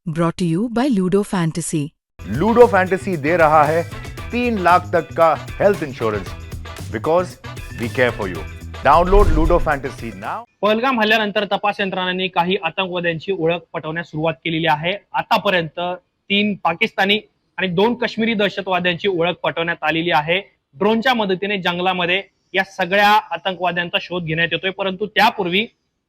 Brought to you by Ludo Fantasy. Ludo Fantasy दे रहा है 3 लाख तक का health insurance because we care for you. Download Ludo Fantasy now. Pahalgam हल्ल्यानंतर तपास यंत्रणांनी काही आतंकवाद्यांची ओळख पटवण्यास सुरुवात केलेली आहे। आतापर्यंत 3 पाकिस्तानी आणि 2 काश्मीरी दहशतवाद्यांची ओळख पटवण्यात आलेली आहे। ड्रोनच्या मदतीने जंगलामध्ये या सगळ्या आतंकवाद्यांचा शोध घेण्यात येतोय, परंतु त्यापूर्वी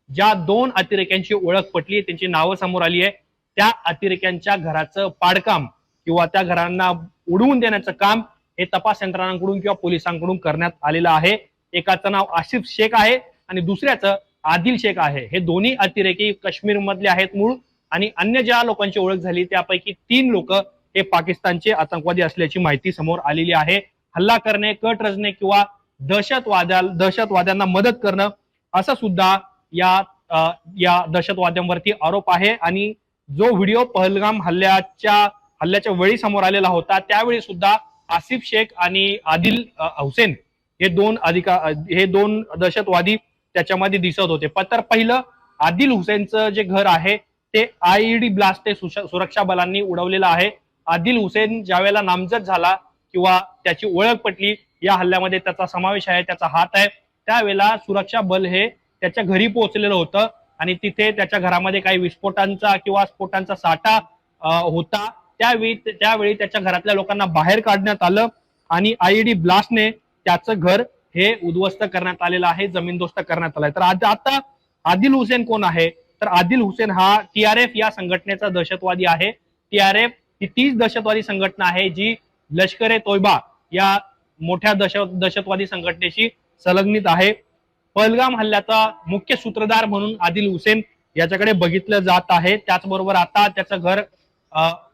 ज्या 2 अतिरेक्यांची ओळख पटली, त्यांची नावं समोर आली आहे, त्या अतिरेक्यांच्या घराचं पाडकाम किंवा त्या घरांना उडवून देण्याचं काम हे तपास यंत्रणांकडून किंवा पोलिसांकडून करण्यात आलेलं आहे। एकाचं नाव आसिफ शेख आहे आणि दुसऱ्याचं आदिल शेख आहे। हे दोन्ही अतिरेकी काश्मीर मधले आहेत मूळ, आणि अन्य ज्या लोकांची ओळख झाली त्यापैकी 3 लोक हे पाकिस्तानचे आतंकवादी असल्याची माहिती समोर आलेली आहे। हल्ला करणे, कट रचणे किंवा दहशतवाद्यांना मदत करणं असं सुद्धा या दहशतवाद्यांवरती आरोप आहे। आणि जो व्हिडिओ पहलगाम हल्ल्याच्या वेळी समोर आलेला होता, त्यावेळी सुद्धा आसिफ शेख आणि आदिल हुसेन हे दोन दहशतवादी त्याच्यामध्ये दिसत होते। तर पहिलं आदिल हुसेनचं जे घर आहे ते आयईडी ब्लास्ट सुरक्षा बलांनी उडवलेलं आहे। आदिल हुसेन ज्यावेळेला नामजद झाला किंवा त्याची ओळख पटली, या हल्ल्यामध्ये त्याचा समावेश आहे, त्याचा हात आहे, त्यावेळेला सुरक्षा बल हे त्याच्या घरी पोहोचलेलं होतं आणि तिथे त्याच्या घरामध्ये काही विस्फोटांचा किंवा स्फोटांचा साठा होता। त्यावेळी त्याच्या घरातल्या लोकांना बाहेर काढण्यात आलं आणि आयईडी ब्लास्टने त्याचं घर हे उद्ध्वस्त करण्यात आलेलं आहे, जमीनदोस्त करण्यात आलंय। तर आता आदिल हुसेन कोण आहे? तर आदिल हुसेन हा TRF या संघटनेचा दहशतवादी आहे। TRF ही तीच दहशतवादी संघटना आहे जी लष्कर ए तोयबा या मोठ्या दहशतवादी संघटनेशी संलग्नित आहे। पहलगाम हल्ल्याचा मुख्य सूत्रधार म्हणून आदिल हुसेन याच्याकडे बघितलं जात आहे। त्याचबरोबर आता त्याचं घर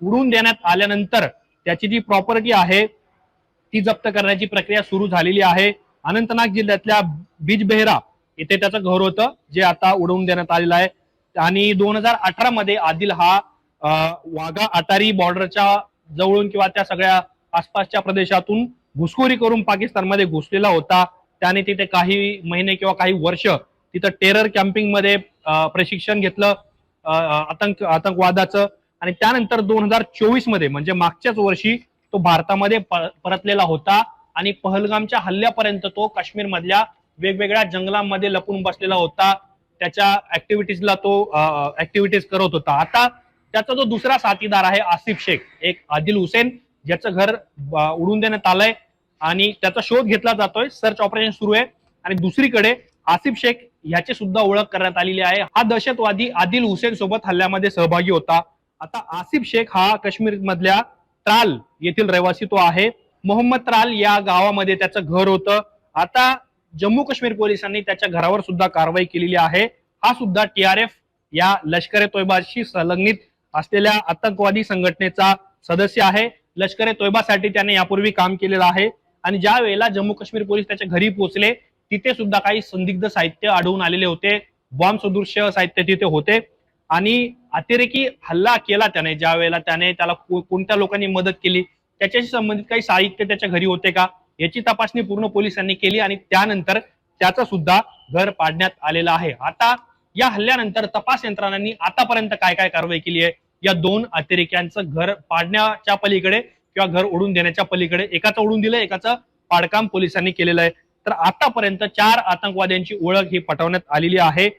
उडवून देण्यात आल्यानंतर त्याची जी प्रॉपर्टी आहे ती जप्त करण्याची प्रक्रिया सुरू झालेली आहे। अनंतनाग जिल्ह्यातल्या बिजबेहरा इथे त्याचं घर होतं, जे आता उडवून देण्यात आलेलं आहे। आणि 2018 मध्ये आदिल हा वाघा अटारी बॉर्डरच्या जवळून किंवा त्या सगळ्या आसपासच्या प्रदेशातून घुसखोरी करून पाकिस्तानमध्ये घुसलेला होता। त्याने तिथे काही महिने किंवा काही वर्ष तिथं टेरर कॅम्पिंग मध्ये प्रशिक्षण घेतलं आतंकवादाचं, आणि त्यानंतर 2024 मध्ये म्हणजे मागच्याच वर्षी तो भारतामध्ये परतलेला होता आणि पहलगामच्या हल्ल्यापर्यंत तो काश्मीर मधल्या वेगवेगळ्या जंगलांमध्ये लपून बसलेला होता। त्याच्या ऍक्टिव्हिटीज करत होता। आता त्याचा जो दुसरा साथीदार आहे आसिफ शेख, एक आदिल हुसेन, ज्याचं घर उडवून देण्यात आलंय आणि त्याचा शोध घेतला जातोय, सर्च ऑपरेशन सुरू आहे। आणि दुसरीकडे आसिफ शेख याची सुद्धा ओळख करण्यात आलेली आहे। हा दहशतवादी आदिल हुसेन सोबत हल्ल्यामध्ये सहभागी होता। आता आसिफ शेख हा काश्मीर मधल्या त्राल येथील रहिवासी तो आहे। मोहम्मद त्राल या गावामध्ये त्याचं घर होतं। आता जम्मू काश्मीर पोलिसांनी त्याच्या घरावर सुद्धा कारवाई केलेली आहे। हा सुद्धा TRF या लष्कर ए तोयबाशी संलग्नित असलेल्या आतंकवादी संघटनेचा सदस्य आहे। लष्कर ए तोयबासाठी त्याने यापूर्वी काम केलेलं आहे आणि ज्या वेळेला जम्मू काश्मीर पोलीस त्याच्या घरी पोहोचले तिथे सुद्धा काही संदिग्ध साहित्य आढळून आलेले होते, बॉम्ब सदृश्य साहित्य तिथे होते। आणि अतिरेकी हल्ला केला त्याने, ज्या वेळेला त्याला कोणत्या लोकांनी मदत केली, त्याच्याशी संबंधित काही साहित्य त्याच्या घरी होते का, याची तपासणी पूर्ण पोलिसांनी केली आणि त्यानंतर त्याचं सुद्धा घर पाडण्यात आलेलं आहे। आता या हल्ल्यानंतर तपास यंत्रणांनी आतापर्यंत काय काय कारवाई केली आहे, या 2 अतिरेक्यांचं घर पाडण्याच्या पलीकडे किंवा घर उडून देण्याच्या पलीकडे, एकाचं उडून दिलं, एकाचं पाडकाम पोलिसांनी केलेलं आहे। तर आतापर्यंत 4 आतंकवाद्यांची ओळख ही पटवण्यात आलेली आहे।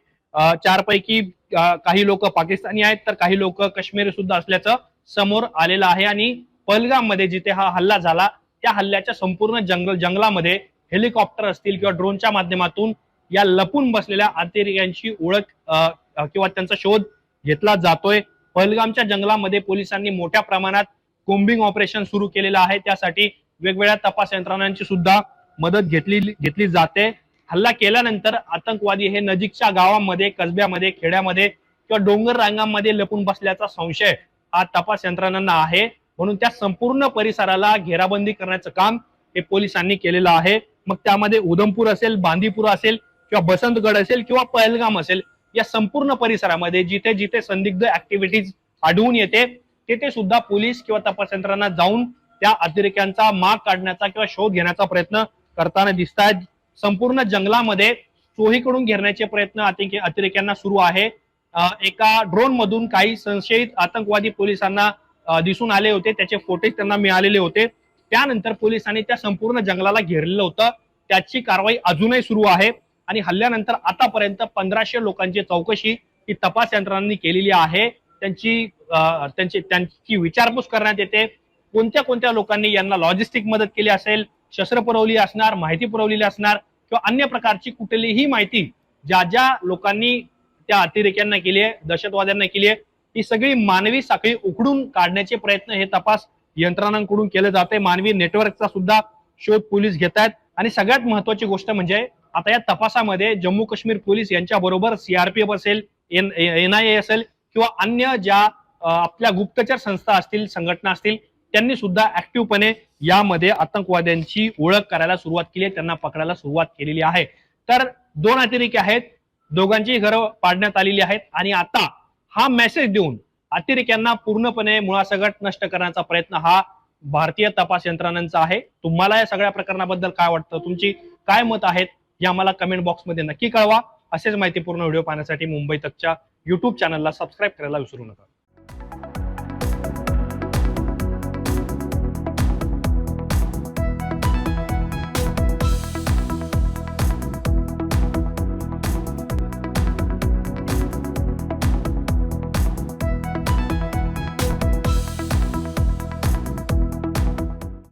4 पैकी काही लोक पाकिस्तानी आहेत तर काही लोक काश्मीरी सुद्धा असल्याचं समोर आलेलं आहे। आणि पहलगाम मध्ये जिथे हा हल्ला झाला त्या हल्ल्याच्या संपूर्ण जंगलामध्ये हेलिकॉप्टर असतील किंवा ड्रोनच्या माध्यमातून या लपून बसलेल्या अतिरेक्यांची ओळख किंवा त्यांचा शोध घेतला जातोय। पहलगामच्या जंगलामध्ये पोलिसांनी मोठ्या प्रमाणात कोम्बिंग ऑपरेशन सुरू केलेलं आहे। त्यासाठी वेगवेगळ्या तपास यंत्रणांची सुद्धा मदत घेतली जाते। हल्ला केल्यानंतर आतंकवादी हे नजीकच्या गावांमध्ये, कसब्यामध्ये, खेड्यामध्ये किंवा डोंगर रांगांमध्ये लपून बसल्याचा संशय हा तपास यंत्रणांना आहे, म्हणून त्या संपूर्ण परिसराला घेराबंदी करण्याचं काम हे पोलिसांनी केलेलं आहे। मग त्यामध्ये उधमपूर असेल, बांदीपुरा असेल किंवा बसंतगड असेल किंवा पहलगाम असेल, या संपूर्ण परिसरामध्ये जिथे जिथे संदिग्ध ऍक्टिव्हिटीज आढळून येते तिथे सुद्धा पोलीस किंवा तपास यंत्रणा जाऊन त्या अतिरेक्यांचा माग काढण्याचा किंवा शोध घेण्याचा प्रयत्न करताना दिसत आहेत। संपूर्ण जंगलामध्ये चोहीकडून घेरण्याचे प्रयत्न अतिरेक्यांना सुरू आहे। एका ड्रोन मधून काही संशयित आतंकवादी पोलिसांना दिसून आले होते. त्याचे फोटेज त्यांना मिळालेले होते. त्यानंतर पोलिसांनी त्या संपूर्ण जंगलाला घेरलेलं होतं. त्याची कारवाई अजूनही सुरू आहे आणि हल्ल्यानंतर आतापर्यंत 1500 लोकांची चौकशी ही तपास यंत्रणांनी केलेली आहे. त्यांची विचारपूस करण्यात येते. कोणत्या कोणत्या लोकांनी यांना लॉजिस्टिक मदत केली असेल, शस्त्र पुरवली असणार, माहिती पुरवलेली असणार किंवा अन्य प्रकारची कुठलीही माहिती ज्या ज्या लोकांनी त्या अतिरेक्यांना केली आहे, दहशतवाद्यांना केली आहे, ही सगळी मानवी साखळी उखडून काढण्याचे प्रयत्न हे तपास यंत्रणांकडून केले जाते. मानवी नेटवर्कचा सुद्धा शोध पोलीस घेत आहेत आणि सगळ्यात महत्वाची गोष्ट म्हणजे आता या तपासामध्ये जम्मू काश्मीर पोलीस यांच्या बरोबर सीआरपीएफ असेल, NIA असेल किंवा अन्य ज्या आपल्या गुप्तचर संस्था असतील, संघटना असतील, त्यांनी सुद्धा ऍक्टिव्हपणे यामध्ये आतंकवाद्यांची ओळख करायला सुरुवात केली आहे, त्यांना पकडायला सुरुवात केलेली आहे. तर 2 अतिरेकी आहेत, दोघांची घरं पाडण्यात आलेली आहेत आणि आता हा मेसेज देऊन अतिरेक्यांना पूर्णपणे मुळासकट नष्ट करण्याचा प्रयत्न हा भारतीय तपास यंत्रणांचा आहे. तुम्हाला या सगळ्या प्रकरणाबद्दल काय वाटतं, तुमची काय मत आहेत हे आम्हाला कमेंट बॉक्समध्ये नक्की कळवा. असेच माहितीपूर्ण व्हिडिओ पाहण्यासाठी मुंबई तकच्या युट्यूब चॅनलला सबस्क्राईब करायला विसरू नका.